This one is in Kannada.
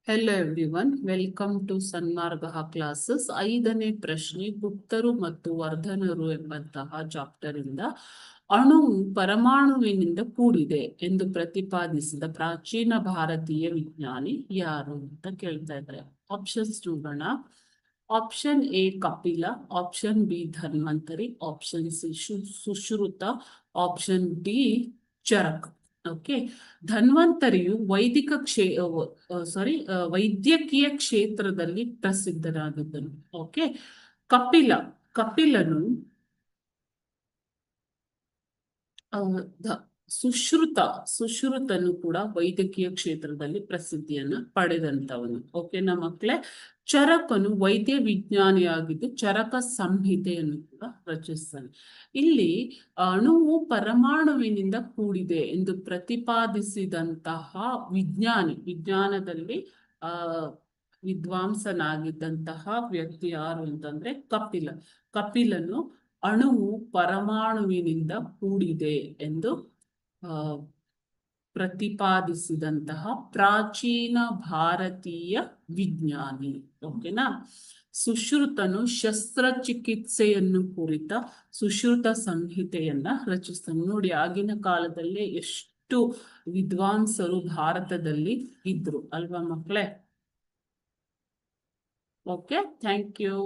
Hello everyone, welcome to Sanmarga classes. 5ನೇ ಪ್ರಶ್ನೆ, ಗುಪ್ತರು ಮತ್ತು ವರ್ಧನರು ಎಂಬಂತಹ ಚಾಪ್ಟರ್ ಇಂದ ಅಣುವು ಪರಮಾಣುವಿನಿಂದ ಕೂಡಿದೆ ಎಂದು ಪ್ರತಿಪಾದಿಸಿದ ಪ್ರಾಚೀನ ಭಾರತೀಯ ವಿಜ್ಞಾನಿ ಯಾರು ಅಂತ ಕೇಳ್ತಾ ಇದ್ದಾರೆ. ಆಪ್ಷನ್ಸ್ ನೋಡೋಣ. Option A Kapila, option B Dhanvantari, option C Sushruta, option D Charak. Okay, ಧನ್ವಂತರಿಯು ವೈದ್ಯಕೀಯ ಕ್ಷೇತ್ರದಲ್ಲಿ ಪ್ರಸಿದ್ಧರಾಗಿದ್ದನು. ಓಕೆ, ಕಪಿಲನು ಸುಶ್ರುತನು ಕೂಡ ವೈದ್ಯಕೀಯ ಕ್ಷೇತ್ರದಲ್ಲಿ ಪ್ರಸಿದ್ಧಿಯನ್ನ ಪಡೆದಂತವನು. ಓಕೆನಾ ಮಕ್ಕಳೇ. ಚರಕನು ವೈದ್ಯ ವಿಜ್ಞಾನಿಯಾಗಿದ್ದು ಚರಕ ಸಂಹಿತೆಯನ್ನು ಕೂಡ ರಚಿಸ್ತಾನೆ. ಇಲ್ಲಿ ಅಣುವು ಪರಮಾಣುವಿನಿಂದ ಕೂಡಿದೆ ಎಂದು ಪ್ರತಿಪಾದಿಸಿದಂತಹ ವಿಜ್ಞಾನದಲ್ಲಿ ವಿದ್ವಾಂಸನಾಗಿದ್ದಂತಹ ವ್ಯಕ್ತಿ ಯಾರು ಅಂತಂದ್ರೆ ಕಪಿಲನು ಅಣುವು ಪರಮಾಣುವಿನಿಂದ ಕೂಡಿದೆ ಎಂದು ಪ್ರತಿಪಾದಿಸಿದಂತಹ ಪ್ರಾಚೀನ ಭಾರತೀಯ ವಿಜ್ಞಾನಿ. ಓಕೆನಾ. ಸುಶ್ರುತನು ಶಸ್ತ್ರಚಿಕಿತ್ಸೆಯನ್ನು ಕುರಿತ ಸುಶ್ರುತ ಸಂಹಿತೆಯನ್ನ ರಚಿಸ್ತಾನೆ. ನೋಡಿ, ಆಗಿನ ಕಾಲದಲ್ಲೇ ಎಷ್ಟು ವಿದ್ವಾಂಸರು ಭಾರತದಲ್ಲಿ ಇದ್ರು ಅಲ್ವಾ ಮಕ್ಕಳೇ. Okay, thank you.